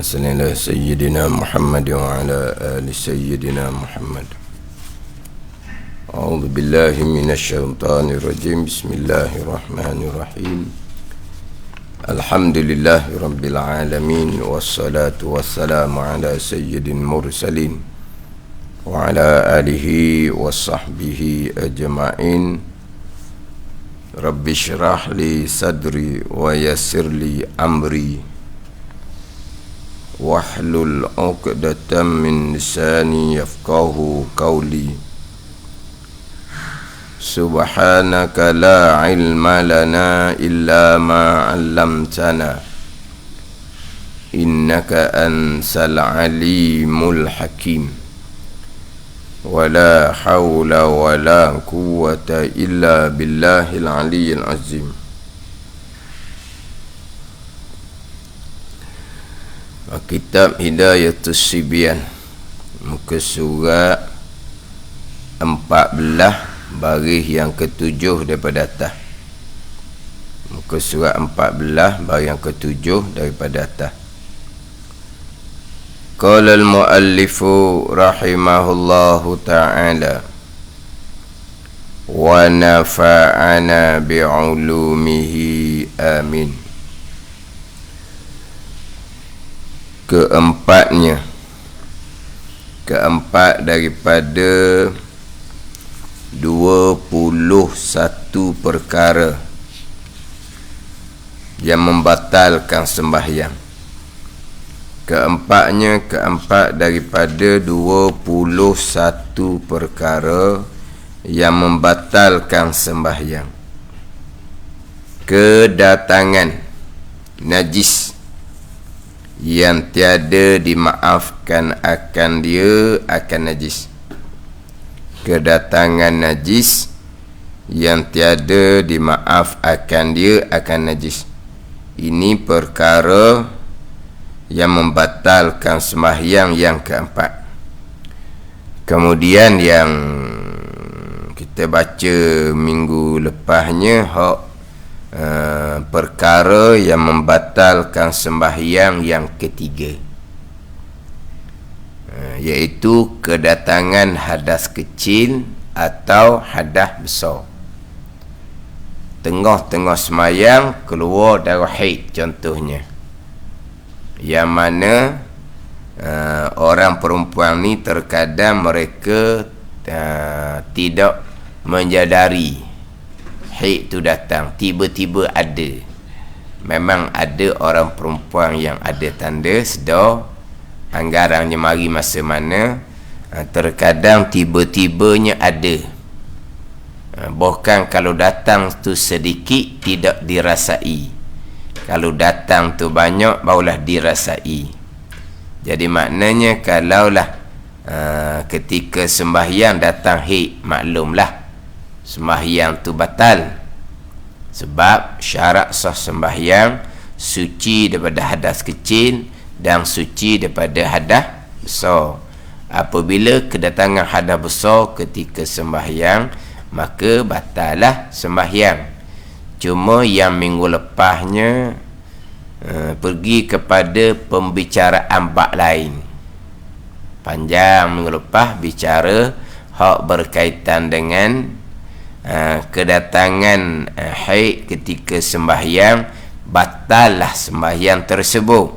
اللهم صل على سيدنا محمد وعلى آل سيدنا محمد. أعوذ بالله من الشيطان الرجيم. بسم الله الرحمن الرحيم. الحمد لله رب العالمين، والصلاة والسلام على سيد المرسلين وعلى آله وصحبه أجمعين. رب اشرح لي صدري ويسر لي أمري واحلل عقدة من لساني يفقهوا قولي. سبحانك لا علم لنا إلا ما علمتنا إنك أنت العليم الحكيم. ولا حول ولا قوة إلا بالله العلي العظيم. Kitab Hidayatus Sibyan, muka surat 14 baris yang ke-7 daripada atas. Muka surat 14 baris yang ke-7 daripada atas. Qala al-muallifu rahimahullahu ta'ala wa nafa'ana bi'ulumihi amin. Keempat daripada 21 perkara yang membatalkan sembahyang. Keempat daripada 21 perkara yang membatalkan sembahyang. Kedatangan najis yang tiada dimaafkan akan dia akan najis. Kedatangan najis yang tiada dimaaf akan dia akan najis. Ini perkara yang membatalkan sembahyang yang keempat. Kemudian yang kita baca minggu lepasnya, perkara yang membatalkan sembahyang yang ketiga, iaitu kedatangan hadas kecil atau hadas besar. Tengah-tengah sembahyang keluar darah haid contohnya, yang mana orang perempuan ni terkadang mereka tidak menjadari haid tu datang, tiba-tiba ada. Memang ada orang perempuan yang ada tanda sedar, anggarannya mari masa mana, terkadang tiba-tibanya ada. Bahkan kalau datang tu sedikit tidak dirasai, kalau datang tu banyak barulah dirasai. Jadi maknanya kalaulah ketika sembahyang datang haid, maklumlah sembahyang tu batal. Sebab syarat sah sembahyang suci daripada hadas kecil dan suci daripada hadas besar. Apabila kedatangan hadas besar ketika sembahyang, maka batallah sembahyang. Cuma yang minggu lepasnya pergi kepada pembicaraan bab lain. Panjang minggu lepas bicara hak berkaitan dengan kedatangan haid ketika sembahyang, batallah sembahyang tersebut.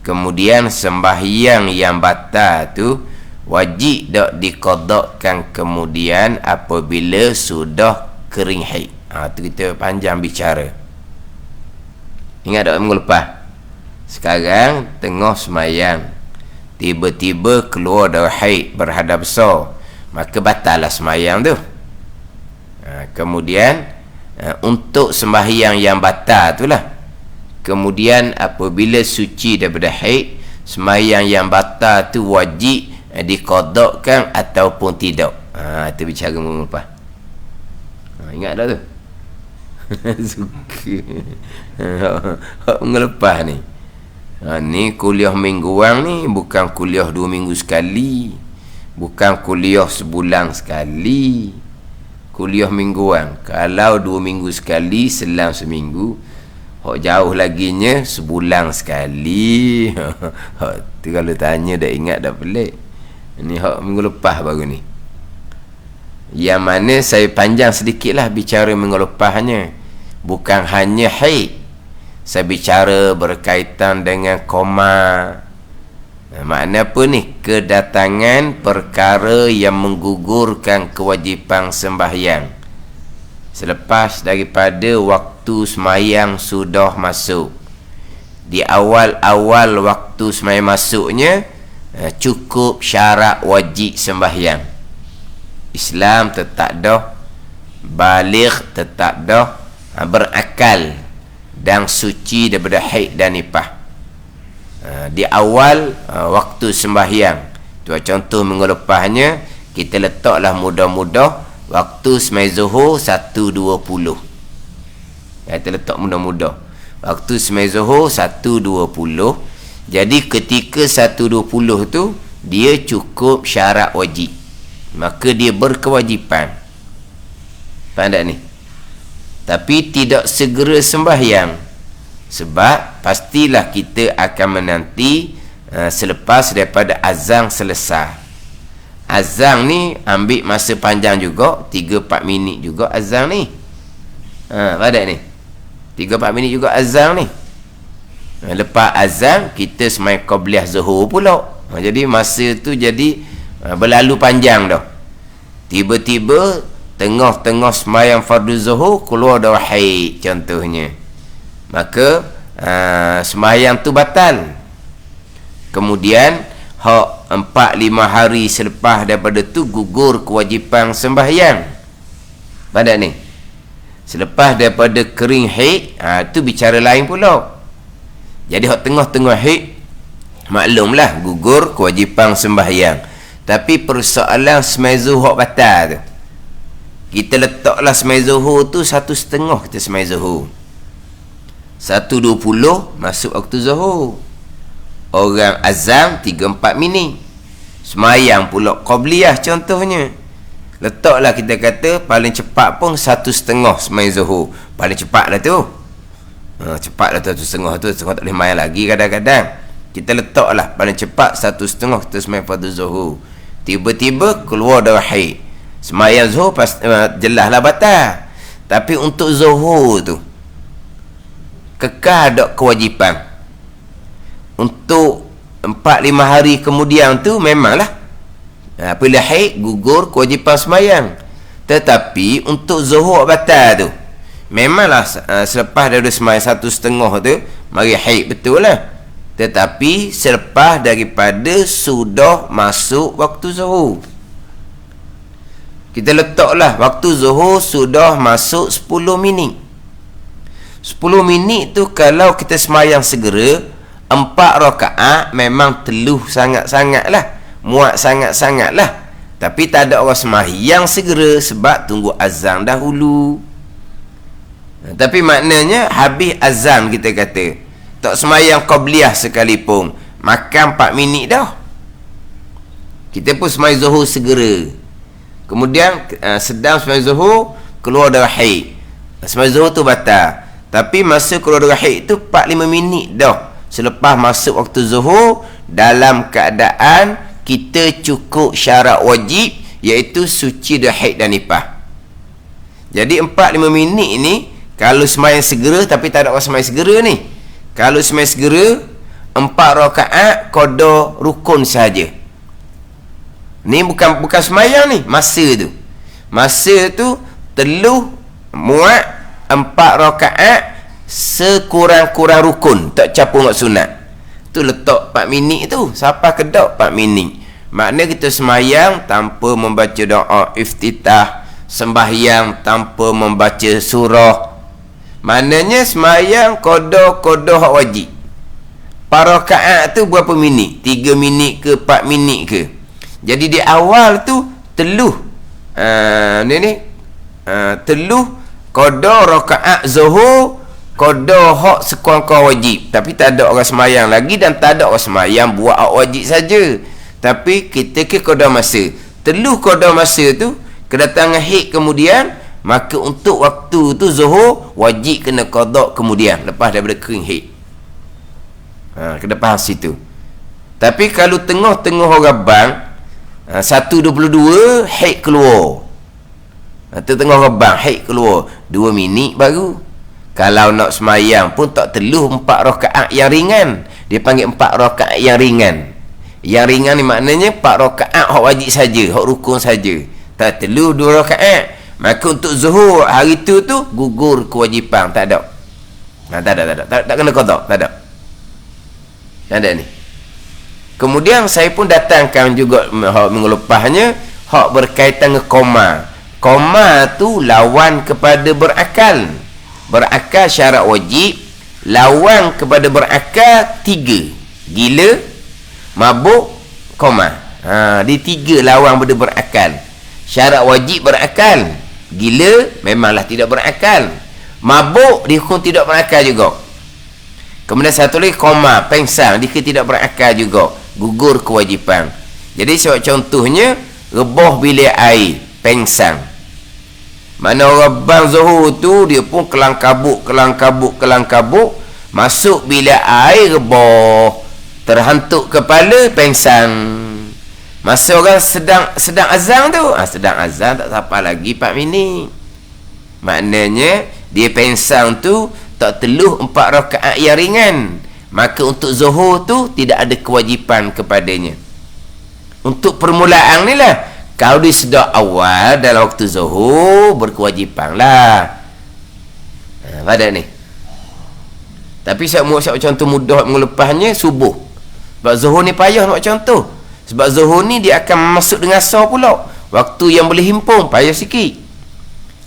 Kemudian sembahyang yang batal tu wajib tak diqadakkan kemudian apabila sudah kering haid. Tu kita panjang bicara. Ingat tak minggu lepas? Sekarang tengah sembahyang, tiba-tiba keluar darah haid berhadas besar, maka batallah sembahyang tu. Kemudian untuk sembahyang yang batal itulah, kemudian apabila suci daripada haid, sembahyang yang batal tu wajib diqadakkan ataupun tidak. Itu bicara minggu lepas. Ingat tak tu? Suka minggu lepas ni. Ni kuliah mingguan ni, bukan kuliah 2 minggu sekali, bukan kuliah sebulan sekali. Kuliah mingguan, kalau 2 minggu sekali, selang seminggu, Hak jauh laginya sebulan sekali. Hak tu kalau tanya dah ingat dah pelik. Ini hak minggu lepas baru ni. Yang mana saya panjang sedikitlah bicara minggu lepasnya. Bukan hanya haid. Saya bicara berkaitan dengan koma. Makna apa ni? Kedatangan perkara yang menggugurkan kewajipan sembahyang selepas daripada waktu semayang sudah masuk. Di awal-awal waktu semayang masuknya, cukup syarat wajib sembahyang. Islam tetap dah, baligh tetap dah, berakal dan suci daripada haid dan nifas. Di awal waktu sembahyang tu, contoh minggu lepasnya kita letaklah mudah-mudah waktu semai zuhur 1.20. Kita letak mudah-mudah waktu semai zuhur 1.20. Jadi ketika 1.20 tu dia cukup syarat wajib, maka dia berkewajipan. Faham tak ni? Tapi tidak segera sembahyang, sebab pastilah kita akan menanti selepas daripada azan selesai. Azan ni ambil masa panjang juga, 3-4 minit juga azan ni. Pada ni 3-4 minit juga azan ni. Lepas azan kita semai qabliyah zuhur pula. Jadi masa tu jadi berlalu panjang dah. Tiba-tiba tengah-tengah sembahyang fardu zuhur keluar darah haid contohnya, maka sembahyang tu batal. Kemudian hak 4-5 hari selepas daripada tu gugur kewajipan sembahyang. Pada ni selepas daripada kering haid, tu bicara lain pula. Jadi hak tengah-tengah haid maklumlah gugur kewajipan sembahyang. Tapi persoalan semai zuhur hak batal tu, kita letaklah semai zuhur tu 1.30 kita semai zuhur 1.20 masuk waktu zuhur. Orang azam 3-4 minit. Semayang pula qabliyah contohnya. Letaklah kita kata paling cepat pun 1.30 semai zuhur. Paling cepat lah tu. Cepat lah tu 1.30 tu. Setengah tak boleh main lagi kadang-kadang. Kita letaklah paling cepat 1.30 kita semai fardu zuhur. Tiba-tiba keluar darah haid. Semayang zuhur jelaslah batal. Tapi untuk zuhur tu kekal ada kewajipan. Untuk 4-5 hari kemudian tu memanglah apabila haid gugur kewajipan semayang. Tetapi untuk zuhur batal tu memanglah selepas daripada semayang 1.30 tu mari haid betul lah. Tetapi selepas daripada sudah masuk waktu zuhur, kita letaklah waktu zuhur sudah masuk 10 minit. 10 minit tu kalau kita semayang segera 4 rakaat memang teluh sangat-sangat lah, muat sangat-sangat lah. Tapi tak ada orang semayang segera sebab tunggu azan dahulu. Tapi maknanya habis azan kita kata tak semayang qabliyah sekalipun, makan 4 minit dah. Kita pun semayang zuhur segera. Kemudian sedang semayang zuhur keluar darah haid. Semayang zuhur tu batal. Tapi masa keluar darah haid tu 4-5 minit dah selepas masuk waktu zuhur, dalam keadaan kita cukup syarat wajib, iaitu suci dari haid dan nifas. Jadi 4-5 minit ni kalau semayang segera, tapi tak ada orang semayang segera ni. Kalau semayang segera 4 rakaat qada rukun saja. Ni bukan semayang ni, masa tu teluh muat 4 rakaat sekurang-kurang rukun, tak capur mak sunat. Tu letak 4 minit tu, siapa kedak 4 minit. Makna kita semayang tanpa membaca doa iftitah, sembahyang tanpa membaca surah. Maknanya semayang qada hak wajib. Rakaat tu berapa minit? 3 minit ke 4 minit ke? Jadi di awal tu teluh teluh qada rakaat zuhur, qada hak sekurang-kurang wajib. Tapi tak ada orang semayang lagi, dan tak ada orang semayang buat hak wajib saja. Tapi kita ke qada masa, teluh qada masa tu kedatangan haid, kemudian maka untuk waktu tu zuhur wajib kena qada kemudian lepas daripada kering haid. Kena faham situ. Tapi kalau tengah-tengah orang bang 1.22 haid keluar, tengah rebang haid keluar 2 minit baru. Kalau nak semayang pun tak teluh 4 rakaat yang ringan. Dia panggil 4 rakaat yang ringan. Yang ringan ni maknanya 4 rakaat hak wajib saja, hak rukun saja. Tak teluh 2 rakaat. Maka untuk zuhur hari tu gugur kewajipan, tak ada. Tak kena qada, tak ada. Tak ada ni. Kemudian saya pun datangkan juga hak minggu lepasnya, hak berkaitan dengan koma. Koma tu lawan kepada berakal. Berakal syarat wajib, lawan kepada berakal 3. Gila, mabuk, koma. Dia 3 lawan pada berakal. Syarat wajib berakal. Gila memanglah tidak berakal. Mabuk dihukum tidak berakal juga. Kemudian satu lagi koma, pengsang, dia tidak berakal juga, gugur kewajipan. Jadi sebab contohnya rebah bilik air, pengsang. Mana orang bang zuhur tu dia pun kelang kabut, masuk bilik air rebah, terhantuk kepala, pengsang. Masa orang sedang azan tu, sedang azan tak sampai lagi 4 minit. Maknanya dia pengsang tu tak teluh 4 rakaat yang ringan. Maka untuk zuhur tu tidak ada kewajipan kepadanya. Untuk permulaan ni lah, kalau dia sedar awal dalam waktu zuhur, berkewajipan lah. Pada ni. Tapi saya contoh mudah melepasnya subuh. Sebab zuhur ni payah nak contoh. Sebab zuhur ni dia akan masuk dengan asar pula. Waktu yang boleh himpun, payah sikit.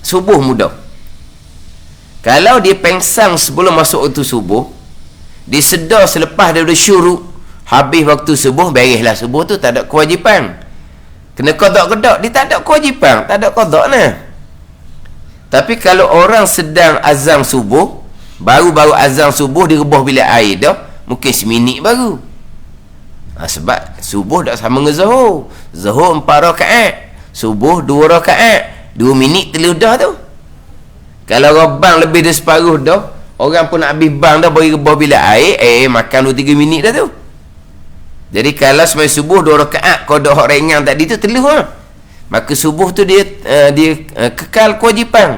Subuh mudah. Kalau dia pengsang sebelum masuk waktu subuh, dia sedar selepas daripada syuruk, habis waktu subuh, bereslah subuh tu, tak ada kewajipan. Kena qada-qada, dia tak ada kewajipan, tak ada qada nah. Tapi kalau orang sedang azan subuh, baru-baru azan subuh dia rebah bilik air dah, mungkin seminit baru. Sebab subuh tak sama dengan zuhur. Zuhur 4 rakaat, subuh 2 rakaat, 2 minit telah dah tu. Kalau rebang lebih dari separuh dah, orang pun nak habis bang dah, bagi rebah bilik air, makan 2-3 minit dah tu. Jadi kalau sembahyang subuh 2 rakaat, qada hak ringan tadi tu teluh lah. Maka subuh tu dia kekal kewajipan.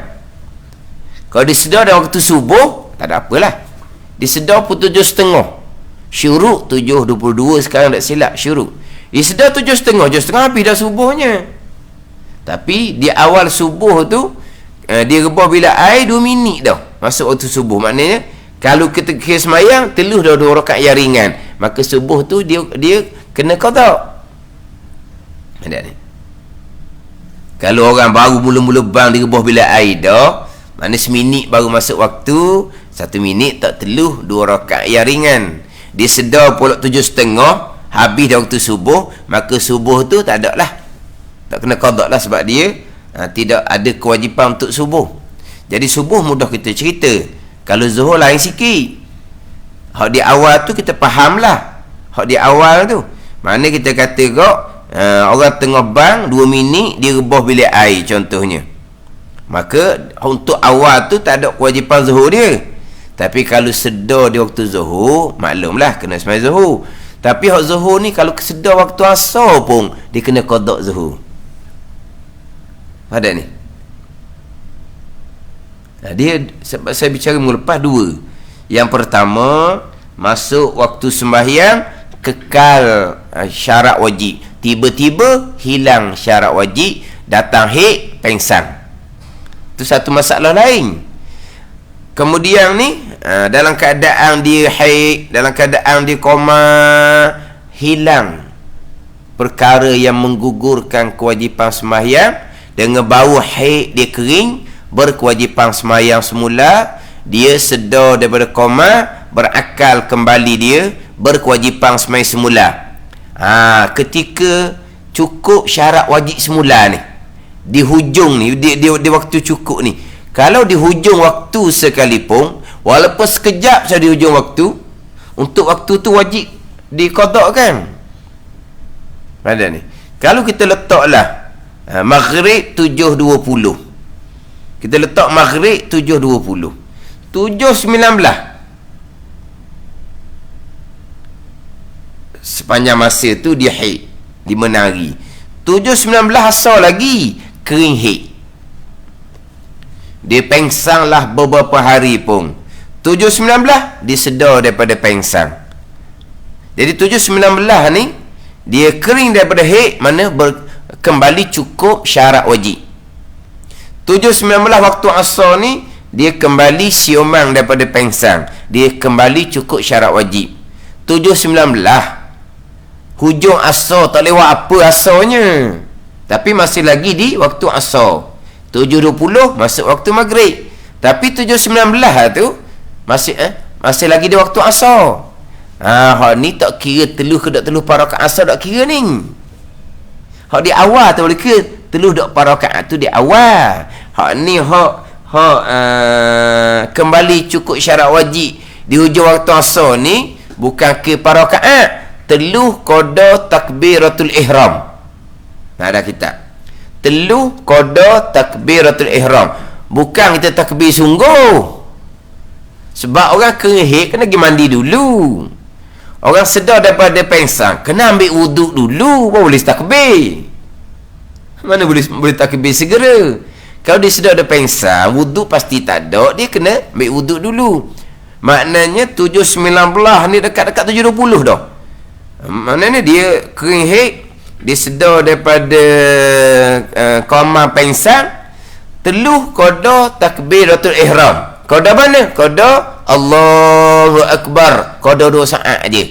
Kalau dia sedar dah waktu subuh, tak ada apalah. Dia sedar pun 7.30. Syuruk 7.22 sekarang tak silap syuruk. Dia sedar 7.30, 7.30 habis dah subuhnya. Tapi di awal subuh tu dia rebah bilik air 2 minit dah masuk waktu subuh. Maknanya kalau kita kira semayang teluh dah 2 rakaat yang ringan, maka subuh tu dia kena qada. Ada ni. Kalau orang baru mula-mula bang dia rebah bilik air dah, maknanya seminit baru masuk waktu, 1 minit tak teluh 2 rakaat yang ringan. Dia sedar pula 7.30 habis dah waktu subuh, maka subuh tu tak ada lah, tak kena qada lah, sebab dia tidak ada kewajipan untuk subuh. Jadi subuh mudah kita cerita. Kalau zuhur lain sikit. Hak di awal tu kita faham lah. Hak di awal tu, mana kita kata kok orang tengah bang 2 minit dia rebah bilik air contohnya, maka untuk awal tu tak ada kewajipan zuhur dia. Tapi kalau sedar di waktu zuhur, maklumlah kena sembahyang zuhur. Tapi hak zuhur ni kalau sedar waktu asar pun dia kena qada zuhur. Ada ni. Dia sebab saya bicara minggu lepas 2. Yang pertama, masuk waktu sembahyang kekal syarat wajib. Tiba-tiba hilang syarat wajib, datang haid, pengsang. Itu satu masalah lain. Kemudian ni dalam keadaan dia haid, dalam keadaan dia koma, hilang perkara yang menggugurkan kewajipan sembahyang, dengan bau haid dia kering, berkewajipan sembahyang semula, dia sedar daripada koma, berakal kembali dia, berkewajipan sembahyang semula. Ketika cukup syarat wajib semula ni, di hujung ni, di waktu cukup ni, kalau di hujung waktu sekalipun, walaupun sekejap saja di hujung waktu, untuk waktu tu wajib diqadakkan. Ada ni. Kalau kita letaklah maghrib 7.20, Kita letak maghrib 7.20. 7.19. Sepanjang masa tu dia haid 5 hari. 7.19 asal lagi kering haid. Dia pengsanglah beberapa hari pun. 7.19 dia sedar daripada pengsang. Jadi 7.19 ni dia kering daripada haid, mana kembali cukup syarat wajib. 7.19 waktu asar ni dia kembali siuman daripada pengsang, dia kembali cukup syarat wajib. 7.19 hujung asar, tak lewat apa asarnya, tapi masih lagi di waktu asar. 7.20 masuk waktu maghrib, tapi 7.19 tu masih lagi di waktu asar. Hak ni tak kira teluh ke tak teluh para rakaat asar, tak kira ni. Hak di awal tu boleh kira teluh dak para rakaat tu di awal. Hak ni kembali cukup syarat wajib di hujung waktu asar ni bukan ke para rakaat, teluh qada takbiratul ihram. Ada kitab teluh qada takbiratul ihram, bukan kita takbir sungguh. Sebab orang kering kena pergi mandi dulu, orang sedar daripada pengsang kena ambil wuduk dulu baru boleh takbir. Mana boleh takbir segera. Kalau dia sedar ada pengsang, wuduk pasti tak ada, dia kena ambil wuduk dulu. Maknanya 7.19 ni dekat-dekat 7.20 dah. Maknanya dia kering haid, dia sedar daripada koma pengsang, teluh qada takbiratul ihram. Qada mana? Qada Allahu Akbar, qada 2 saat aja.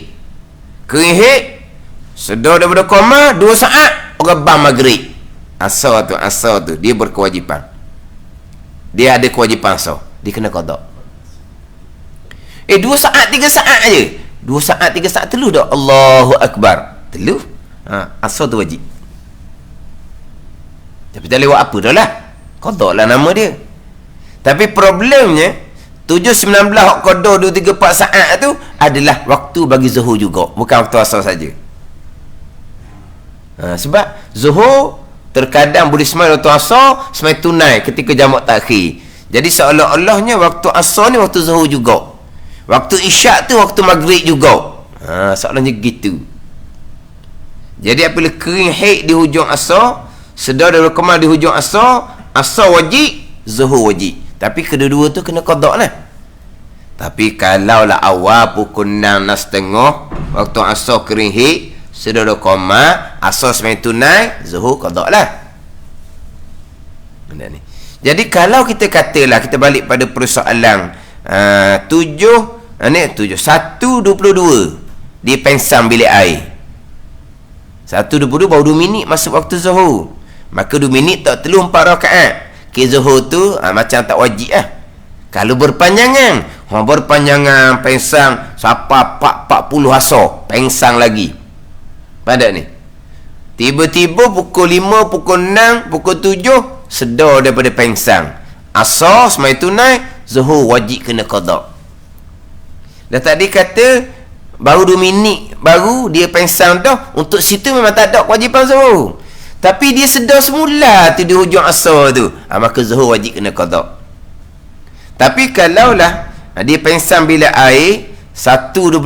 Kering haid, sedar daripada koma 2 saat, orang bang maghrib. Asar tu dia berkewajipan, dia ada kewajipan asar, dia kena qada. 2 saat 3 saat aja, 2 saat 3 saat teluh dah Allahu Akbar, teluh. Asar tu wajib, tapi tak lewat apa dah lah, qada lah nama dia. Tapi problemnya 7.19 qada 2 3 4 saat tu adalah waktu bagi zuhur juga, bukan waktu asar saja. Sebab zuhur terkadang boleh semai waktu asar, semai tunai ketika jamak takhir. Jadi seolah-olahnya waktu asar ni waktu zuhur juga, waktu isyak tu waktu maghrib juga. Seolahnya gitu. Jadi apabila kering haid di hujung asar, sedar dari kemal di hujung asar, asar wajib, zuhur wajib. Tapi kedua-dua tu kena qada lah. Tapi kalau lah awal pukul 6:30 waktu asar kering haid, sedar dari kemal, asar semai tunai, zuhur qada lah. Benda ni. Jadi kalau kita katalah, kita balik pada persoalan 1.22 dia pengsang bilik air. 1.22 baru 2 minit masuk waktu zuhur, maka 2 minit tak teluh 4 rakaat. Ke zuhur tu macam tak wajib lah. Kalau berpanjangan pengsang sampai 40 asar, pengsang lagi pada ni. Tiba-tiba pukul 5, pukul 6, pukul 7 sedar daripada pengsang, asar semai tunai, zuhur wajib kena qada. Dah tadi kata baru 2 minit baru dia pengsang dah, untuk situ memang tak ada kewajipan zuhur. Tapi dia sedar semula tu di hujung asar tu, maka zuhur wajib kena qada. Tapi kalaulah dia pengsang bila air 1.22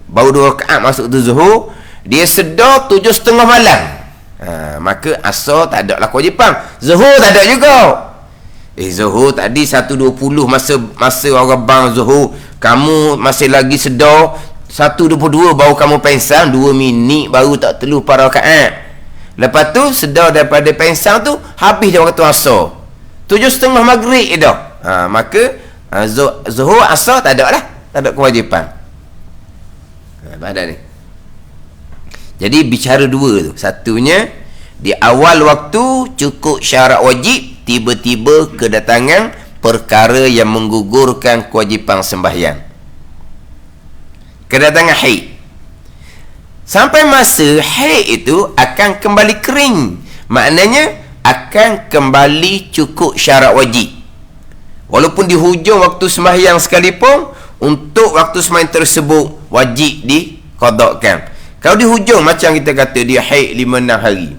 baru 2 rakaat masuk tu zuhur, dia sedar 7.30 malam, maka asar tak ada lah kewajipan, zuhur tak ada juga. Zuhur tadi 1.20 masa orang bang zuhur, kamu masih lagi sedar 1.22 baru kamu pengsang, 2 minit baru tak teluh para rakaat. Lepas tu sedar daripada pengsang tu habis dah waktu asar, 7.30 maghrib dah. Maka zuhur asar tak ada lah, tak ada kewajipan. Pada ni. Jadi bicara dua tu, satunya di awal waktu cukup syarat wajib, tiba-tiba kedatangan perkara yang menggugurkan kewajipan sembahyang, kedatangan haid. Sampai masa haid itu akan kembali kering, maknanya akan kembali cukup syarat wajib. Walaupun di hujung waktu sembahyang sekalipun, untuk waktu sembahyang tersebut wajib diqadakan. Kalau di hujung macam kita kata dia haid 5-6 hari,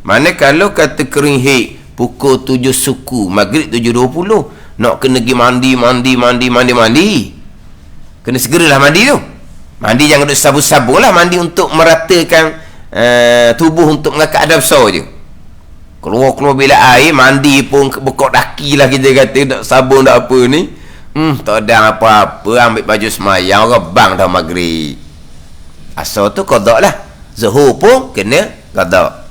mana kalau kata kering haid pukul 7 suku, maghrib 7.20, nak kena pergi mandi. Kena segeralah mandi tu. Mandi jangan duduk sabun-sabun lah, mandi untuk meratakan tubuh, untuk mengangkat adab besar je. Keluar bila air, mandi pun bekok daki lah kita kata, tak sabun tak apa ni. Tak ada apa-apa, ambil baju semayang, rebang dah maghrib. Asal tu qada lah. Zuhur pun kena qada.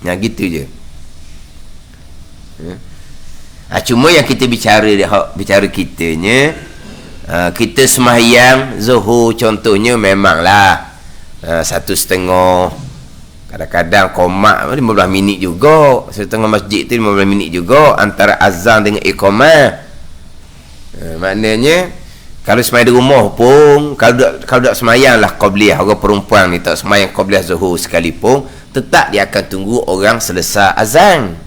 Yang gitu je. Cuma yang kita bicara kitanya, kita sembahyang zuhur contohnya memanglah 1.5, kadang-kadang komat 15 minit juga, setengah masjid tu 15 minit juga antara azan dengan iqamah. Maknanya kalau sembahyang di rumah pun, kalau tak sembahyang lah qabliyah, orang perempuan ni tak sembahyang qabliyah zuhur sekalipun, tetap dia akan tunggu orang selesai azan.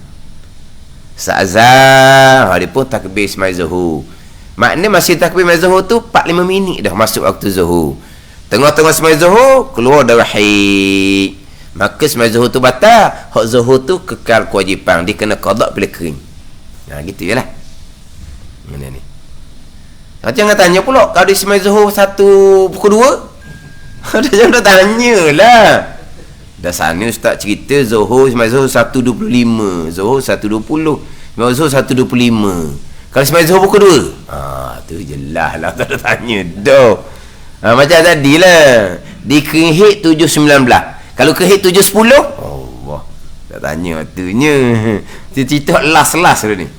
Azan dia pun takbir sembahyang zuhur. Maknanya masih takbir sembahyang zuhur tu 4-5 minit dah masuk waktu zuhur. Tengah-tengah sembahyang zuhur keluar darah haid, maka sembahyang zuhur tu batal. Hak zuhur tu kekal kewajipan, dia kena qada bila kering. Gitu je lah. Mana ni? Jangan tanya pula kalau dia sembahyang zuhur 1:02. Jangan tanya lah. Dah sana ustaz cerita zuhur, sembahyang zuhur 1:25, zuhur 1:20, sembahyang zuhur 1:25. Kalau sembahyang zuhur pukul 2, tu jelas lah, tak ada tanya dah. Macam tadi lah, di Keringhit 7.19, kalau Keringhit 7.10, Allah, tak tanya tunya. Cerita last tu ni.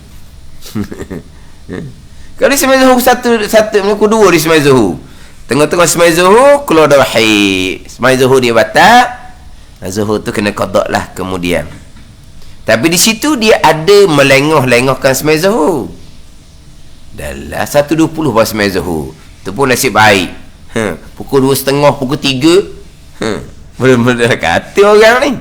Kalau dia sembahyang zuhur 1:2 di sembahyang zuhur, tengah-tengah sembahyang zuhur keluar darah haid, sembahyang zuhur dia batal, zuhur tu kena qada lah kemudian. Tapi di situ dia ada melengah-lengahkan sembahyang zuhur. Dalam 1:20 baru sembahyang zuhur, tu pun nasib baik. Pukul 2.30, pukul 3, benar-benar kata orang ni.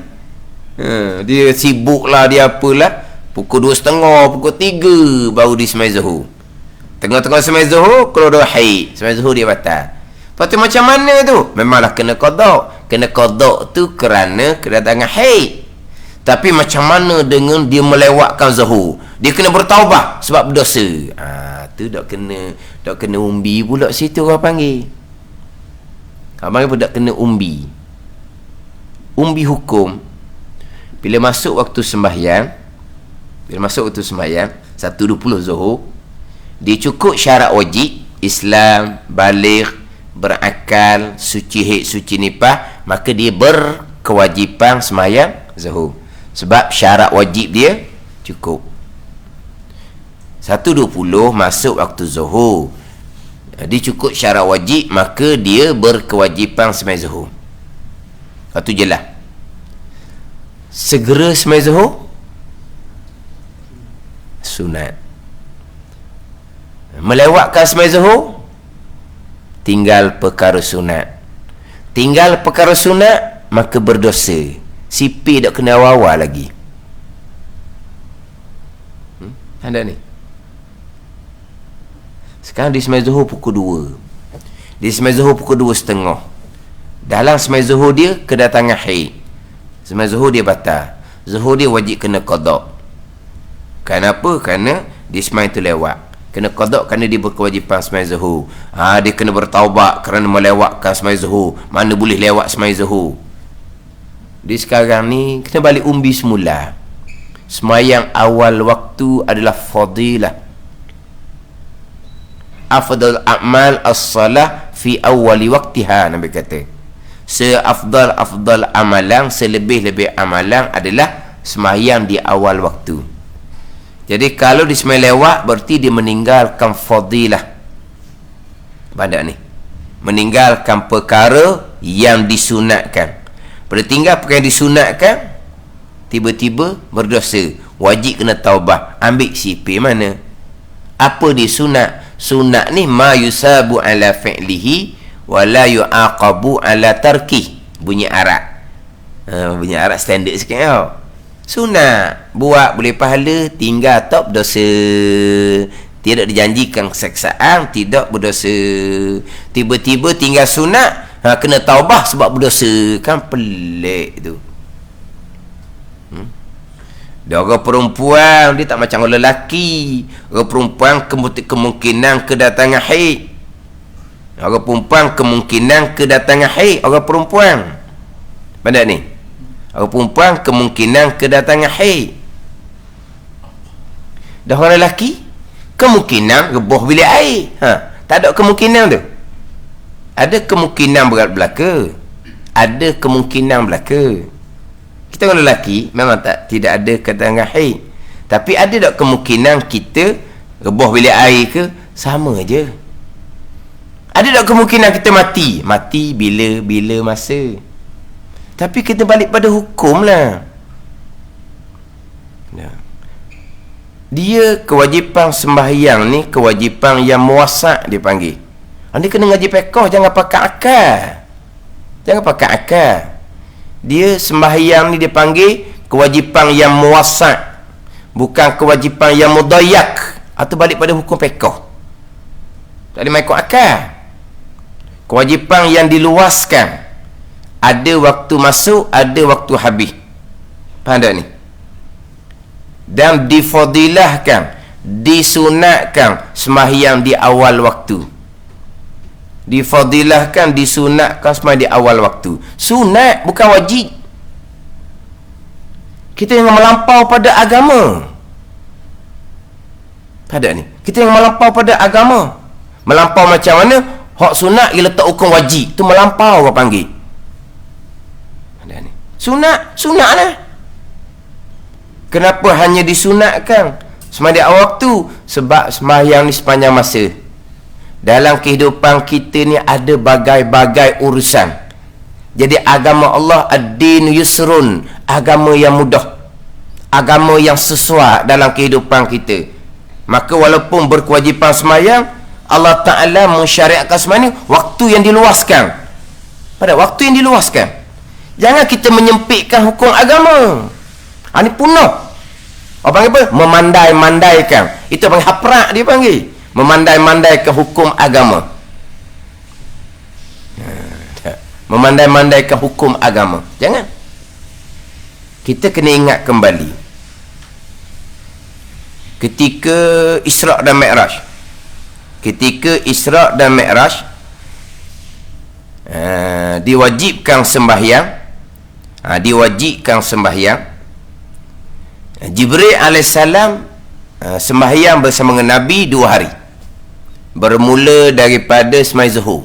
Dia sibuk lah, dia apalah, pukul 2.30, pukul 3 baru di sembahyang zuhur. Tengah-tengah sembahyang zuhur keluar darah haid, sembahyang zuhur dia batal. Lepas tu macam mana tu? Memanglah kena qada. Kena qada tu kerana kedatangan haid. Tapi macam mana dengan dia melewatkan zuhur? Dia kena bertaubat sebab berdosa. Tu tak kena umbi pula situ orang panggil. Abang pun tak kena umbi. Umbi hukum bila masuk waktu sembahyang, 1:20 zuhur, dia cukup syarat wajib Islam, baligh, berakal, suci haid, suci nifas, maka dia berkewajipan sembahyang zuhur. Sebab syarat wajib dia cukup. 1:20 masuk waktu zuhur, dia cukup syarat wajib, maka dia berkewajipan sembahyang zuhur. Itu jelas. Segera sembahyang zuhur sunat. Melewatkan sembahyang zuhur tinggal perkara sunat. Tinggal perkara sunat, maka berdosa. Sipir tak kena awal lagi. Anda ni sekarang di sembahyang zuhur pukul 2, di sembahyang zuhur pukul 2.30. Dalam sembahyang zuhur dia kedatangan haid, sembahyang zuhur dia batal, zuhur dia wajib kena qada. Kenapa? Kerana dia sembahyang tu lewat, kena qada kerana dia berkewajipan sembahyang zuhur. Dia kena bertaubat kerana melewatkan sembahyang zuhur. Mana boleh lewat sembahyang zuhur. Dia sekarang ni kena balik umbi semula. Sembahyang awal waktu adalah fadilah. Afdal a'mal as-salah fi awwali waqtiha, Nabi kata. Seafdal amalan, selebih-lebih amalan adalah sembahyang di awal waktu. Jadi kalau dia sembahyang lewat, berarti dia meninggalkan fadilah. Pada ni meninggalkan perkara yang disunatkan. Pada tinggal perkara yang disunatkan, tiba-tiba berdosa, wajib kena taubat. Ambil sipir mana? Apa dia sunat? Sunat ni ma yusabu ala fi'lihi wa la yu'aqabu ala tarkih. Bunyi Arab. Bunyi Arab standard sikit tau. Sunat buat boleh pahala, tinggal tak berdosa. Tidak dijanjikan keseksaan, tidak berdosa. Tiba-tiba tinggal sunat, kena taubah sebab berdosa. Kan pelik tu. Dia orang perempuan, dia tak macam orang lelaki. Orang perempuan kemungkinan kedatangan haid. Orang perempuan kemungkinan kedatangan haid. Orang perempuan. Pandai ni? Orang perempuan kemungkinan kedatangan haid. Dah orang lelaki kemungkinan rebuh bilik air. Tak ada kemungkinan tu. Ada kemungkinan berat belaka. Ada kemungkinan belaka. Kita orang lelaki memang tidak ada kedatangan haid. Tapi ada tak kemungkinan kita rebuh bilik air ke? Sama je. Ada tak kemungkinan kita mati? Mati bila masa. Tapi kita balik pada hukum lah. Dia kewajipan sembahyang ni kewajipan yang muasak dia panggil. Dia kena ngaji fiqh, jangan pakai akal. Jangan pakai akal. Dia sembahyang ni dia panggil kewajipan yang muasak, bukan kewajipan yang mudayyak. Atau balik pada hukum fiqh. Tak ada ikut akal. Kewajipan yang diluaskan. Ada waktu masuk, ada waktu habis. Faham tak ni? Dan difadilahkan, disunatkan sembahyang di awal waktu. Difadilahkan, disunatkan sembahyang di awal waktu. Sunat, bukan wajib. Kita yang melampau pada agama. Ada ni. Kita yang melampau pada agama. Melampau macam mana? Hak sunat dia letak hukum wajib. Tu melampau orang panggil. Ada ni. Sunat lah. Kenapa hanya disunatkan sembahyang di awal waktu? Sebab sembahyang ni sepanjang masa. Dalam kehidupan kita ni ada bagai-bagai urusan. Jadi agama Allah ad-din yusrun, agama yang mudah, agama yang sesuai dalam kehidupan kita. Maka walaupun berkewajipan sembahyang, Allah Ta'ala mensyariatkan sembahyang ni waktu yang diluaskan. Pada waktu yang diluaskan. Jangan kita menyempitkan hukum agama. Ini punah. Orang panggil apa? Memandai-mandaikan. Itu panggil haprak dia panggil. Memandai-mandaikan hukum agama. Memandai-mandaikan hukum agama. Jangan. Kita kena ingat kembali. Ketika Isra' dan Mi'raj. Ketika Isra' dan Mi'raj. Diwajibkan sembahyang. Diwajibkan sembahyang. Jibril AS sembahyang bersama dengan Nabi 2 hari. Bermula daripada sembahyang Zuhur.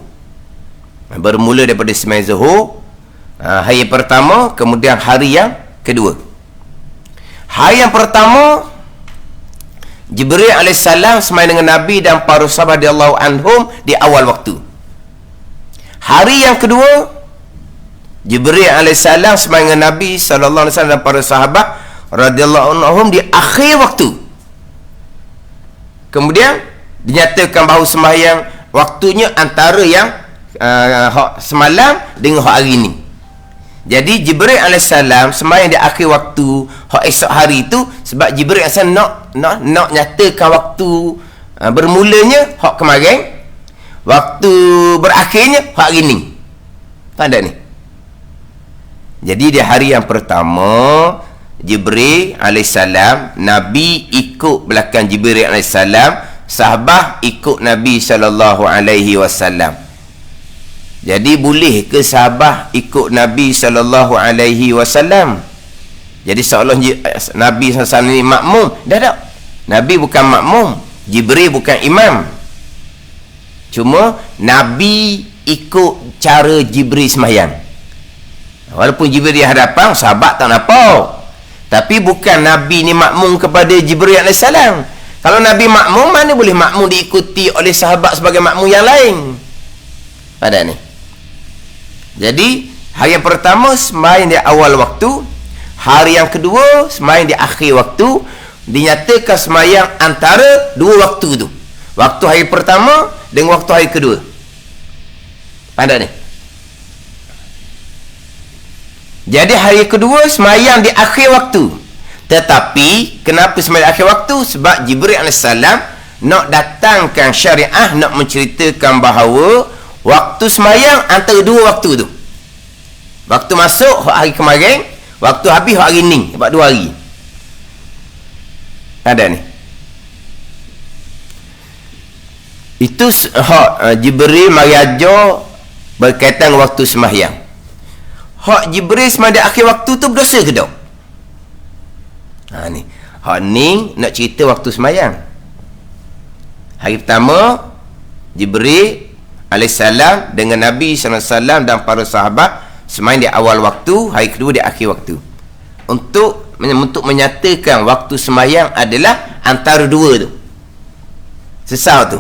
Bermula daripada sembahyang Zuhur, hari pertama, kemudian hari yang kedua. Hari yang pertama, Jibril AS sembahyang dengan Nabi dan para sahabat radhiyallahu anhum di awal waktu. Hari yang kedua, Jibril AS sembahyang dengan Nabi sallallahu alaihi wasallam dan para sahabat radhiyallahu anhum di akhir waktu. Kemudian dinyatakan bahawa sembahyang waktunya antara yang semalam dengan hari ini. Jadi Jibril AS sembahyang di akhir waktu esok hari itu, sebab Jibril AS nak nyatakan waktu bermulanya hak kemarin, waktu berakhirnya hak hari ini. Faham tak ni? Jadi di hari yang pertama Jibril AS, Nabi ikut belakang Jibril AS, sahabat ikut Nabi SAW. Jadi boleh ke sahabat ikut Nabi SAW? Jadi seolah Nabi SAW ni makmum. Tak. Nabi bukan makmum, Jibril bukan imam. Cuma Nabi ikut cara Jibril sembahyang. Walaupun Jibril di hadapan, sahabat tak nampak. Tapi bukan Nabi ni makmum kepada Jibril AS. Kalau Nabi makmum, mana boleh makmum diikuti oleh sahabat sebagai makmum yang lain? Pada ni. Jadi hari yang pertama sembahyang di awal waktu, hari yang kedua sembahyang di akhir waktu. Dinyatakan sembahyang antara dua waktu tu, waktu hari pertama dengan waktu hari kedua. Pada ni. Jadi hari kedua sembahyang di akhir waktu. Tetapi kenapa sembahyang di akhir waktu? Sebab Jibril AS nak datangkan syariah, nak menceritakan bahawa waktu sembahyang antara dua waktu tu. Waktu masuk hari kemarin, waktu habis hari ni, sebab 2 hari. Ada ni. Itu hak Jibril mari ajar berkaitan waktu sembahyang. Hak Jibril sembahyang akhir waktu tu berdosa ke tak? Ni. Hak ni nak cerita waktu sembahyang. Hari pertama Jibril alaihissalam dengan Nabi SAW dan para sahabat sembahyang di awal waktu, hari kedua di akhir waktu. Untuk menyatakan waktu sembahyang adalah antara dua tu. Sesau tu.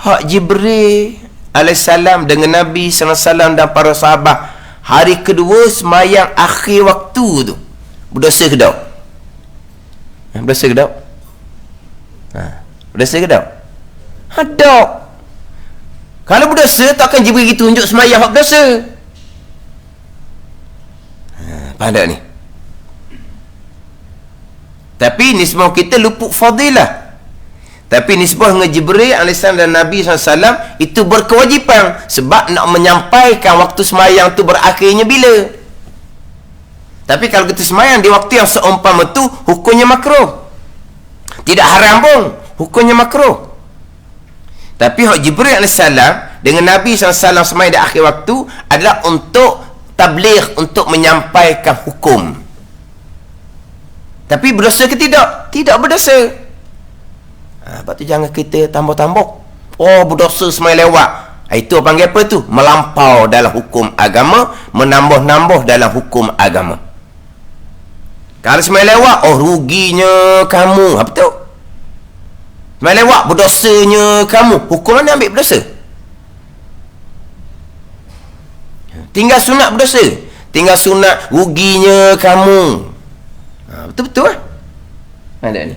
Hak Jibril alaihissalam dengan Nabi SAW dan para sahabat hari kedua sembahyang akhir waktu tu berdosa ke tak? Berdosa ke tak? Berdosa ke tak? Tak. Kalau berdosa takkan Jibril gitu tunjuk sembahyang hak berdosa. Faham tak ni? Tapi nisbah kita luput fadilah. Tapi nisbah dengan Jibril alaihissalam dan Nabi SAW itu berkewajipan sebab nak menyampaikan waktu sembahyang tu berakhirnya bila. Tapi kalau kita sembahyang di waktu yang seumpama tu, hukumnya makruh. Tidak haram pun, hukumnya makruh. Tapi hak Jibril alaihissalam dengan Nabi SAW sembahyang di akhir waktu adalah untuk tabligh, untuk menyampaikan hukum. Tapi berdosa ke tidak? Tidak berdosa. Sebab tu jangan kita tambah-tambah. Oh, berdosa semai lewat. Itu panggil apa tu? Melampau dalam hukum agama, menambah-nambah dalam hukum agama. Kalau semai lewat, oh ruginya kamu. Apa tu? Semai lewat, berdosanya kamu. Hukum mana ambil berdosa? Tinggal sunat berdosa. Tinggal sunat, ruginya kamu. Betul-betul lah. Ada ni.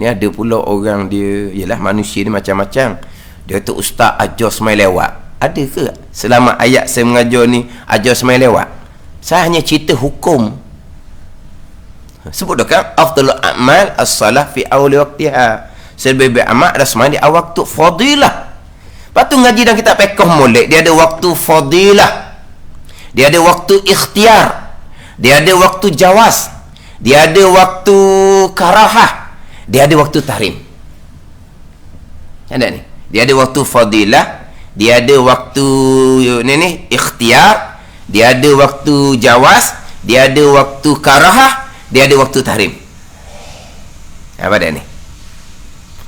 Ni ada pula orang dia, yalah manusia ni macam-macam. Dia tu ustaz ajar semai lewat. Ada ke selama ayat saya mengajar ni ajar semai lewat? Saya hanya cerita hukum. Sebut dah kan, afdalul a'mal as-salah fi awli waqtiha. Sebaik-baik amal adalah sembahyang di awal waktu, fadilah. Lepas tu ngaji dan kitab fiqh molek, dia ada waktu fadilah. Dia ada waktu ikhtiar. Dia ada waktu jawaz. Dia ada waktu karahah. Dia ada waktu tahrim. Ada ni. Dia ada waktu fadilah, dia ada waktu ni ikhtiar, dia ada waktu jawaz, dia ada waktu karahah, dia ada waktu tahrim. Apa dia ni?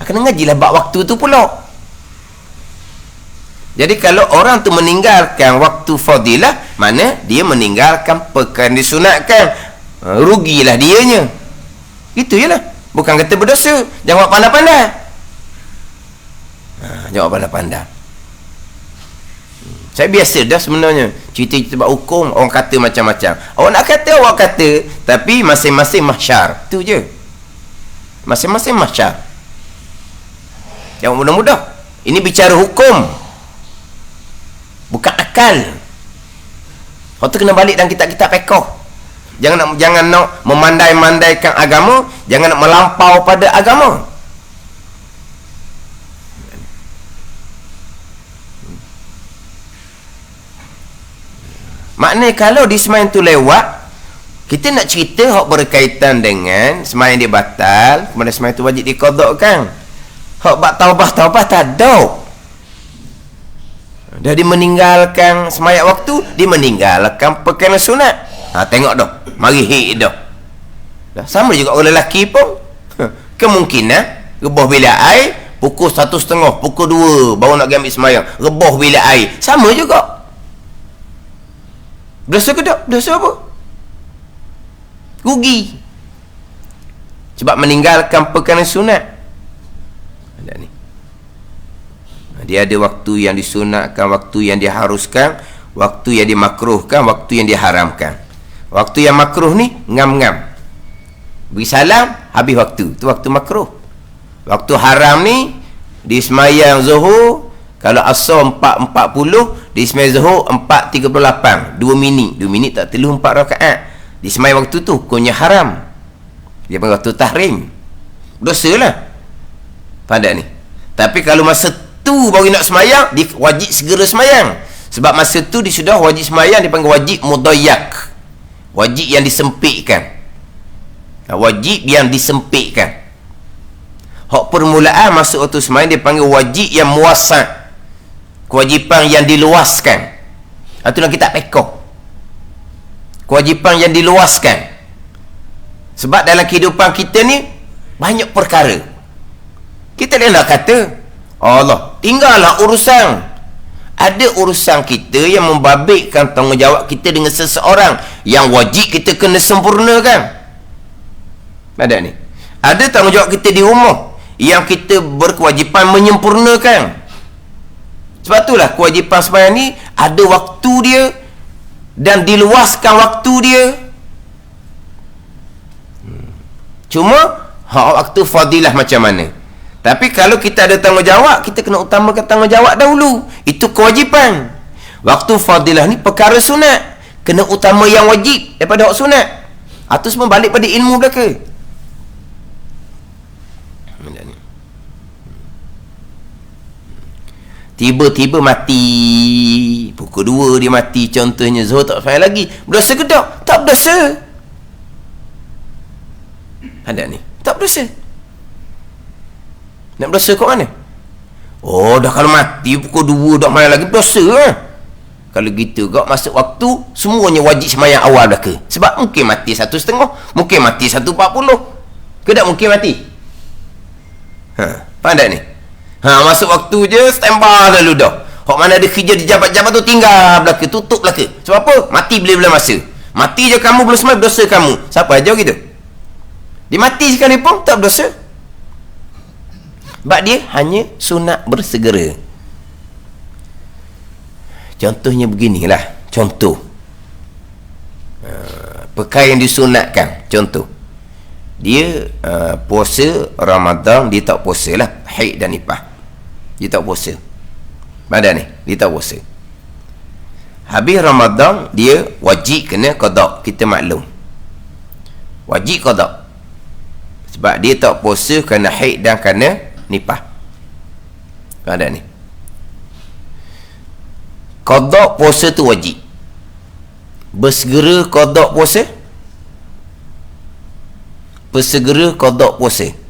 Kena ngajilah bab waktu tu pula. Jadi kalau orang tu meninggalkan waktu fadilah, mana dia meninggalkan perkara disunatkan, rugilah dianya. Itu jelah. Bukan kata berdosa. Jawab pandai-pandai. Jawab pandai-pandai. Saya biasa dah sebenarnya cerita-cerita bab hukum. Orang kata macam-macam. Orang nak kata, awak kata. Tapi masing-masing mahsyar. Itu je. Masing-masing mahsyar. Yang mudah-mudah. Ini bicara hukum. Bukan akal. Kau tu kena balik dalam kitab-kitab fiqh. Jangan nak memandai-mandaikan agama, jangan nak melampau pada agama. Maknanya kalau di sembahyang tu lewat, kita nak cerita hak berkaitan dengan sembahyang dia batal, kemudian sembahyang tu wajib diqadakkan. Hak bab taubah-taubah tak ada. Dah dia meninggalkan sembahyang waktu, dia meninggalkan perkara sunat. Tengok dah. Mari hit dah. Sama juga orang lelaki pun. Kemungkinan rebah bilik air pukul 1:30, pukul 2 baru nak ambil sembahyang. Rebah bilik air. Sama juga. Dosa ke tak? Dosa apa? Rugi. Sebab meninggalkan perkara sunat. Ada ni. Dia ada waktu yang disunatkan, waktu yang diharuskan, waktu yang dimakruhkan, waktu yang diharamkan. Waktu yang makruh ni ngam-ngam. Beri salam, habis waktu. Tu waktu makruh. Waktu haram ni di sembahyang Zuhur, kalau asar 4.40, di sembahyang Zuhur 4.38, 2 minit. 2 minit tak teluh 4 rakaat. Di sembahyang waktu tu hukumnya haram. Dia panggil waktu tahrim. Dosalah. Faham tak ni? Tapi kalau masa tu baru nak sembahyang, dia wajib segera sembahyang. Sebab masa tu dia sudah wajib sembahyang, dia panggil wajib mudayyak. Wajib yang disempitkan. Wajib yang disempitkan. Hak permulaan masuk waktu sembahyang dia panggil wajib yang muwassa'. Kewajipan yang diluaskan. Itulah kita pekoh. Kewajipan yang diluaskan. Sebab dalam kehidupan kita ni banyak perkara. Kita nak kata Allah, tinggallah urusan. Ada urusan kita yang membabitkan tanggungjawab kita dengan seseorang yang wajib kita kena sempurnakan. Ada ni. Ada tanggungjawab kita di rumah yang kita berkewajipan menyempurnakan. Sebab itulah kewajipan sembahyang ni ada waktu dia dan diluaskan waktu dia. Cuma waktu fadilah macam mana. Tapi kalau kita ada tanggungjawab, kita kena utamakan tanggungjawab dahulu. Itu kewajipan. Waktu fadilah ni perkara sunat, kena utama yang wajib daripada hak sunat. Itu semua balik pada ilmu belaka. Tiba-tiba mati, pukul 2 dia mati, contohnya Zuhur tak faham lagi, berdosa ke tak? Tak berdosa. Ada ni, tak berdosa. Nak berdosa kat mana? Oh, dah kalau mati pukul 2 dah malam lagi berdosa lah. Kalau gitu kau masuk waktu semuanya wajib sembahyang awal dah ke? Sebab mungkin mati 1:30, mungkin mati 1:40. Ke tak mungkin mati? Faham tak ni? Masuk waktu je standby lalu dah. Hak mana ada kerja di jabat-jabat tu tinggal belaka, tutup belaka. Sebab apa? Mati bila-bila masa. Mati je kamu belum semai berdosa kamu. Siapa ajar gitu? Dia mati sekalipun tak berdosa. Sebab dia hanya sunat bersegera. Contohnya beginilah. Contoh. Perkara yang disunatkan. Contoh. Dia puasa Ramadan, dia tak puasa lah. Haid dan nifas. Dia tak puasa. Badan ni, dia tak puasa. Habis Ramadan, dia wajib kena qada. Kita maklum. Wajib qada. Sebab dia tak puasa kerana haid dan kerana nifas. Badan ni. Qada puasa tu wajib. Bersegera qada puasa. Bersegera qada puasa.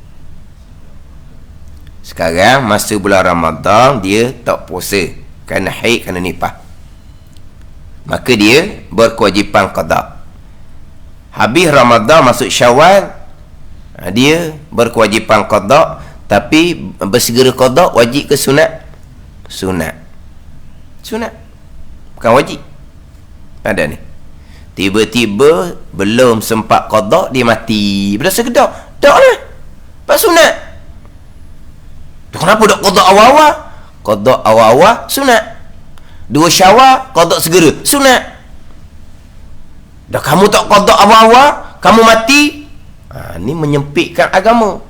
Sekarang masa bulan Ramadan dia tak puasa kerana haid, kerana nifas. Maka dia berkewajipan qada. Habis Ramadan masuk Syawal, dia berkewajipan qada, tapi bersegera qada wajib ke sunat? Sunat. Sunat. Bukan wajib. Ada ni. Tiba-tiba belum sempat qada dia mati. Berdosa ke tak? Tak lah. Pas sunat. Kenapa tak qada awal-awal? Qada awal-awal sunat. 2 Syawal qada segera sunat. Dah kamu tak qada awal-awal, kamu mati. Ni menyempitkan agama.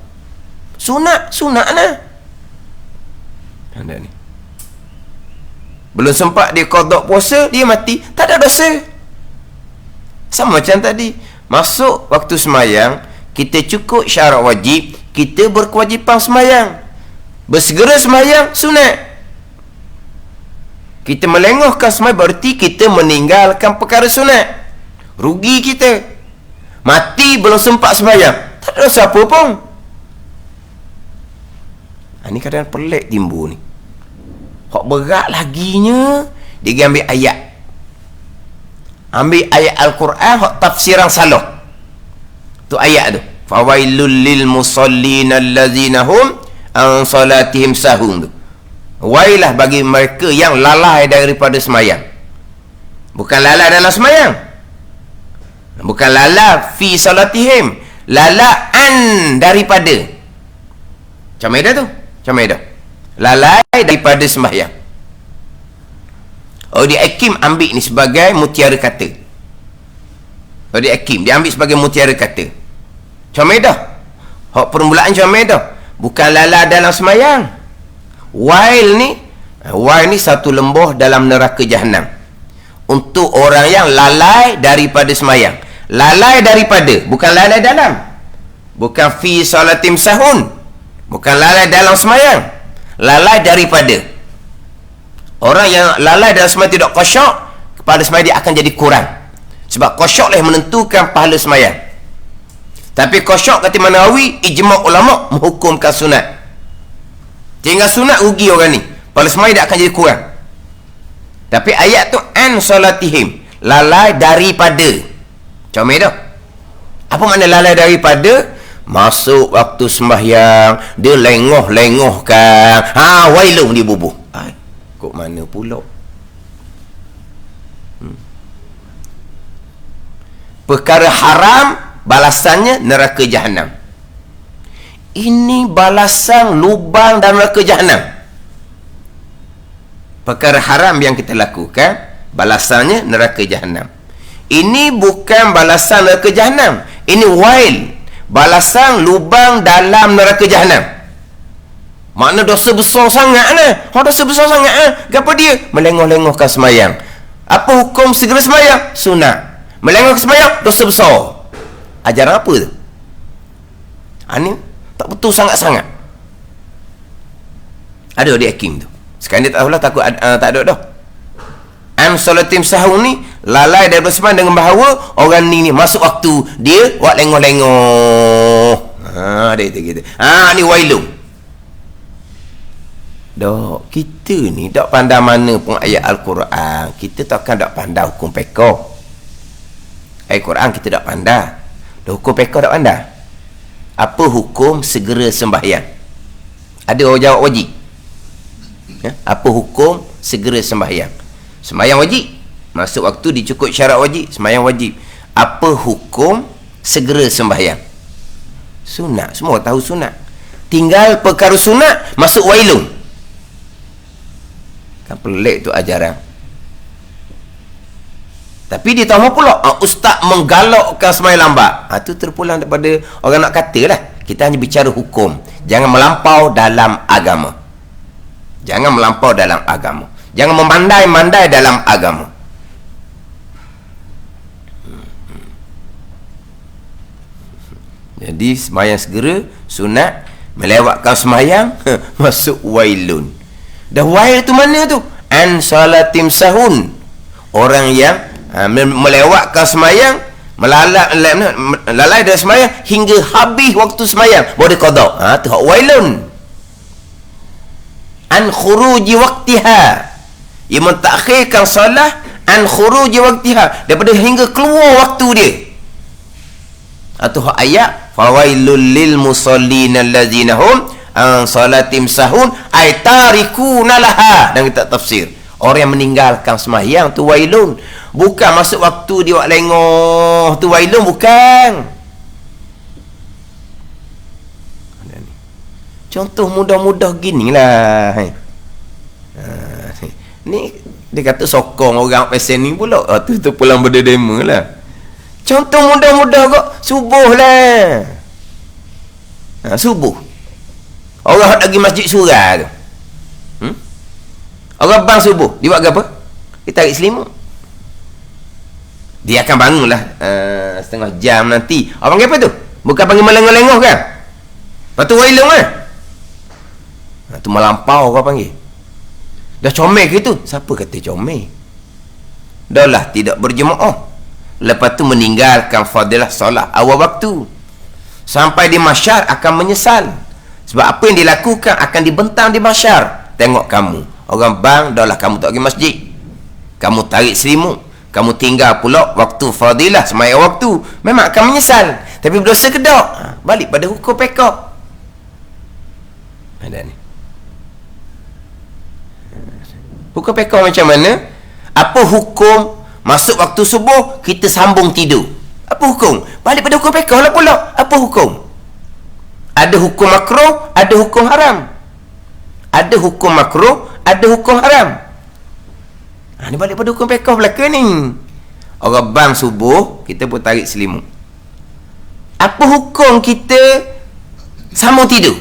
Sunat lah. Ada ni. Belum sempat dia qada puasa, dia mati, tak ada dosa. Sama macam tadi. Masuk waktu semayang, kita cukup syarat wajib, kita berkewajipan semayang. Bersegera semayang sunat. Kita melengahkan semayang berarti kita meninggalkan perkara sunat. Rugi kita. Mati belum sempat semayang, tak ada dosa apa pun. Ini kadang pelik timbul ni. Hak berat laginya, dia ambil ayat. Ambil ayat Al-Quran, hak tafsiran salah. Tu ayat tu. Fawailul lil musallin allazina hum an salatihim sahun tu. Wailah bagi mereka yang lalai daripada semayang. Bukan lalai dalam semayang. Bukan lalai fi salatihim. Lalaan daripada. Macam mana tu? Macam mana tu? Lalai daripada sembahyang. Oh, dia Hakim ambil ni sebagai mutiara kata. Oh, dia Hakim dia ambil sebagai mutiara kata. Macam mana dah? Hak permulaan macam mana dah? Bukan lalai dalam semayang. Wail ni satu lembah dalam neraka Jahannam. Untuk orang yang lalai daripada semayang. Lalai daripada, bukan lalai dalam. Bukan fi salatim sahun. Bukan lalai dalam semayang. Lalai daripada. Orang yang lalai dalam semayang tidak khusyuk, kepada semayang dia akan jadi kurang. Sebab khusyuk lah yang menentukan pahala semayang. Tapi khusyuk kata Imam Nawawi, ijma' ulama menghukumkan sunat. Tinggal sunat rugi orang ni, pahala semayang tak akan jadi kurang. Tapi ayat tu an solatihim, lalai daripada. Comel dah. Apa makna lalai daripada? Masuk waktu sembahyang dia lengoh-lengohkan, wailung dia bubuh. Kok mana pula? Perkara haram balasannya neraka jahanam. Ini balasan lubang dalam neraka jahanam. Perkara haram yang kita lakukan balasannya neraka jahanam. Ini bukan balasan neraka jahanam, ini wail, balasan lubang dalam neraka jahanam. Makna dosa besar sangat lah. Dosa besar sangat lah. Kenapa dia? Melengah-lengahkan semayang. Apa hukum segera semayang? Sunat. Melengahkan semayang, dosa besar. Ajaran apa tu? Ini tak betul sangat-sangat. Ada di hakim tu. Sekarang dia tak tahulah, takut tak ada dah. Salatim sahun ni lalai daripada semayang dengan bahawa orang ni masuk waktu dia buat lengoh-lengoh. Dia kata gitu. Ni wailung. Dok, kita ni tak pandai mana pun ayat Al-Quran. Kita takkan tak pandai hukum pekah. Ayat Quran kita tak pandai. Dah hukum pekah tak pandai. Apa hukum segera sembahyang? Ada orang jawab wajib. Apa hukum segera sembahyang? Sembahyang wajib. Masuk waktu dicukup syarat wajib, sembahyang wajib. Apa hukum segera sembahyang? Sunat. Semua tahu sunat. Tinggal perkara sunat masuk wailung. Kan pelik tu ajaran. Tapi dia tahu pula ustaz menggalakkan sembahyang lambat. Tu terpulang daripada orang nak kata lah. Kita hanya bicara hukum. Jangan melampau dalam agama. Jangan melampau dalam agama. Jangan memandai-mandai dalam agama. Jadi sembahyang segera sunat, melewatkan sembahyang masuk wailun. Dah wail tu mana tu? An salatim sahun. Orang yang melewatkan sembahyang, lalai dari sembahyang hingga habis waktu sembahyang baru dia qada. Tu wailun. An khuruji waqtiha. Ia mentakhirkan salah an khuruji waqtiha, daripada hingga keluar waktu dia. Atau ayat fawailul lil musallin allazina hum an salatim sahun ay tarikuna laha. Dan kita tafsir, orang yang meninggalkan sembahyang tu wailun. Bukan masuk waktu dia buat lengoh tu wailun, bukan. Contoh mudah-mudah ginilah. Ni dia kata sokong orang pesen ni pula. Tu pulang berdema lah. Contoh mudah-mudah kok. Subuh lah. Subuh. Orang lagi masjid surah tu. Orang bang subuh. Dia buat apa? Dia tarik selimut. Dia akan bangun lah setengah jam nanti. Orang panggil apa tu? Bukan panggil melengah-lengah kan? Lepas tu wailung kan? Tu melampau orang panggil. Dah comel ke tu? Siapa kata comel? Dah lah tidak berjemaah. Lepas tu meninggalkan fadilah solat awal waktu. Sampai di mahsyar akan menyesal. Sebab apa yang dilakukan akan dibentang di mahsyar. Tengok kamu. Orang bang, dah lah kamu tak pergi masjid. Kamu tarik selimut. Kamu tinggal pula waktu fadilah semaya waktu. Memang akan menyesal. Tapi berdosa ke tak? Balik pada hukum pekak. Ada ni. Hukum pekah macam mana? Apa hukum masuk waktu subuh kita sambung tidur? Apa hukum? Balik pada hukum pekah lah pula. Apa hukum? Ada hukum makruh, ada hukum haram. Ada hukum makruh, ada hukum haram. Ni balik pada hukum pekah belaka ni. Orang bang subuh, kita pun tarik selimut. Apa hukum kita sambung tidur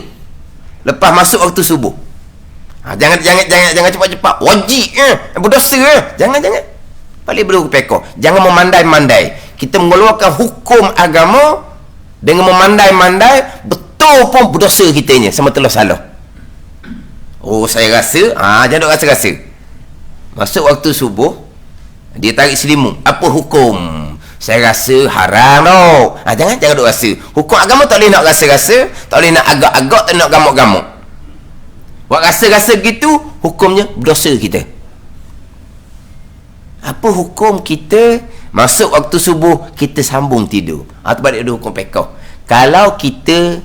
lepas masuk waktu subuh? Jangan cepat-cepat wajib berdosa jangan balik pada hukum pekah. Jangan memandai-mandai. Kita mengeluarkan hukum agama dengan memandai-mandai, betul pun berdosa kitanya sama telah salah. Saya rasa jangan duk rasa-rasa. Masuk waktu subuh dia tarik selimut. Apa hukum? saya rasa haram tau. Jangan duk rasa. Hukum agama tak boleh nak rasa-rasa, tak boleh nak agak-agak, tak nak gamuk-gamuk. Buat rasa-rasa gitu, hukumnya berdosa kita. Apa hukum kita masuk waktu subuh kita sambung tidur? Itu balik ada hukum fiqh. Kalau kita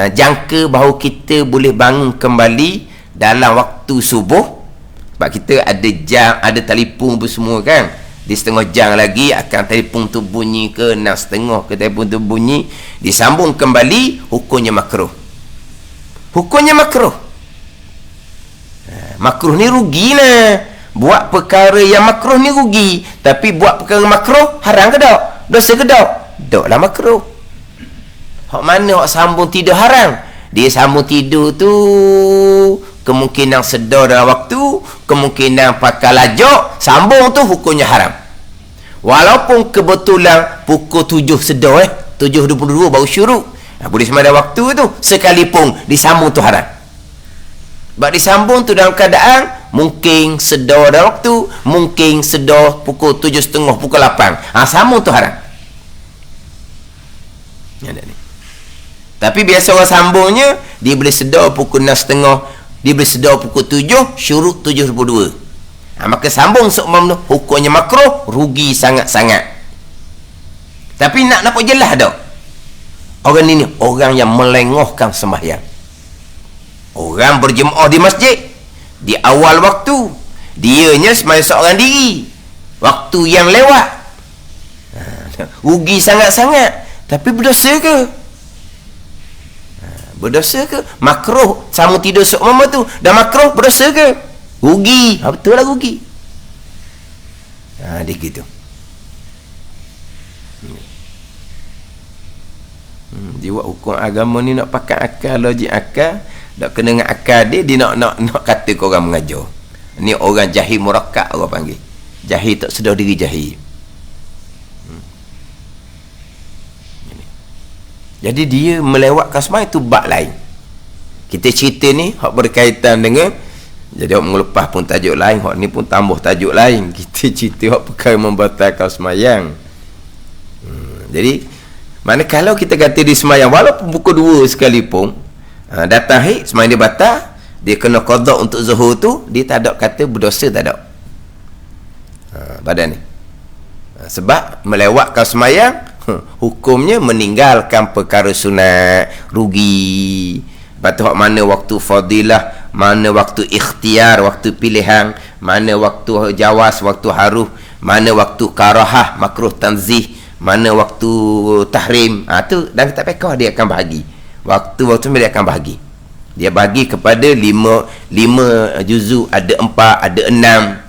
jangka bahawa kita boleh bangun kembali dalam waktu subuh, sebab kita ada jam, ada telefon pun semua kan, di setengah jam lagi akan telefon tu bunyi ke 6.30 ke telefon tu bunyi, disambung kembali, hukumnya makruh. Hukumnya makruh. Makruh ni rugi lah. Buat perkara yang makruh ni rugi, tapi buat perkara makruh haram ke tak? Dosa ke tak? Tak lah makruh. Hak mana hak sambung tidur haram? Dia sambung tidur tu kemungkinan sedar dalam waktu, kemungkinan pakai lajak, sambung tu hukumnya haram. Walaupun kebetulan pukul 7 sedar 7.22 baru syuruk, boleh semada waktu tu, sekalipun disambung tu haram. Sebab disambung tu dalam keadaan mungkin sedar dalam waktu, mungkin sedar pukul 7.30, pukul 8, sambung tu haram. Tapi biasa orang sambungnya, dia boleh sedar pukul 6.30, dia boleh sedar pukul 7, syuruk 7.22. Maka sambung seumpama tu hukumnya makruh, rugi sangat-sangat. Tapi nak nampak jelas tak? Orang ini orang yang melengahkan sembahyang. Orang berjemaah di masjid di awal waktu, dianya sembahyang seorang diri waktu yang lewat. Rugi sangat-sangat. Tapi berdosa ke? Berdosa ke? Makruh sama tidur seumpama tu dah makruh, berdosa ke? Rugi. Betul lah rugi. Dia gitu. Dia buat hukum agama ni nak pakai akal, logik akal, tak kena dengan akal dia nak kata kau orang mengajar. Ni orang jahil murakkab orang panggil. Jahil tak sedar diri jahil. Jadi dia melewatkan semua itu bab lain. Kita cerita ni hak berkaitan dengan, jadi hak mengelepah pun tajuk lain, hak ni pun tambah tajuk lain. Kita cerita hak perkara membatalkan sembahyang. Jadi manakala kita kata di sembahyang walaupun pukul 2 sekalipun, datang haid sembahyang dia batal, dia kena qada untuk zuhur tu, dia tak ada kata berdosa, tak ada. Badan ni. Sebab melewatkan sembahyang, hukumnya meninggalkan perkara sunat, rugi. Lepas tu mana waktu fadilah, mana waktu ikhtiar, waktu pilihan, mana waktu jawas, waktu haruh, mana waktu karahah, makruh tanzih, mana waktu tahrim. Tu dalam kitab fiqh dia akan bahagi. Waktu-waktu dia akan bahagi. Dia bagi kepada 5 juzuk, ada 4, ada 6.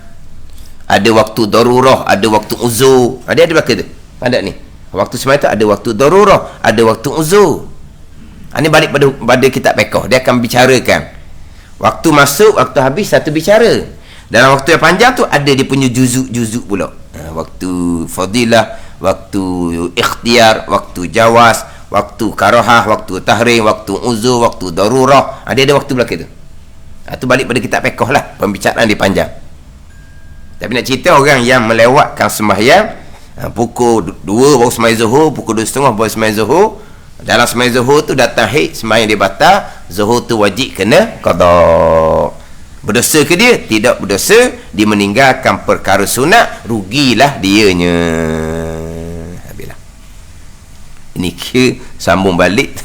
Ada waktu darurah, ada waktu uzur. Dia ada belaka tu. Ada ni. Waktu semai tu ada waktu darurah, ada waktu uzur. Ini balik pada kitab fiqh. Dia akan bicarakan waktu masuk, waktu habis, satu bicara. Dalam waktu yang panjang tu ada dia punya juzuk-juzuk pula. Waktu fadilah, waktu ikhtiar, waktu jawas, waktu karahah, waktu tahrim, waktu uzur, waktu darurah. Dia ada waktu belaka tu. Itu balik pada kitab fiqh lah. Pembicaraan dia panjang. Tapi nak cerita orang yang melewatkan sembahyang, pukul 2 baru sembahyang zuhur, pukul 2.30 baru sembahyang zuhur. Dalam sembahyang zuhur tu datang haid, sembahyang dia batal, zuhur tu wajib kena qada. Berdosa ke dia? Tidak berdosa. Dia meninggalkan perkara sunat, rugilah dianya. Habislah. Ini ke sambung balik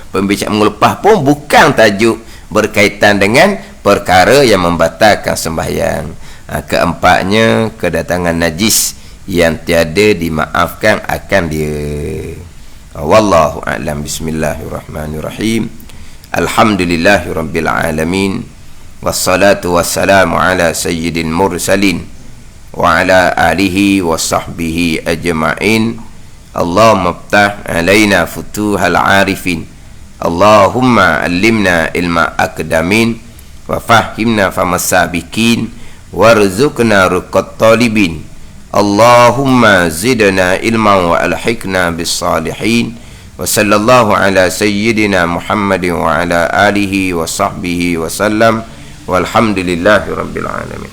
pembicaraan mengelepah pun bukan tajuk berkaitan dengan perkara yang membatalkan sembahyang. Keempatnya, kedatangan najis yang tiada dimaafkan akan dia. Wallahu a'lam. Bismillahirrahmanirrahim. Alhamdulillahirabbil alamin. Wassalatu wassalamu ala sayyidil mursalin wa ala alihi wa sahbihi ajma'in. Allahumma iftah alaina futuhal arifin. Allahumma allimna ilma akdamin wa fahimna famasabikin warzuqna ruqat talibin. Allahumma zidna ilman wa alhiqna bis salihin. Wa sallallahu ala sayyidina Muhammadin wa ala alihi wa sahbihi wa sallam. Walhamdulillahi rabbil alamin.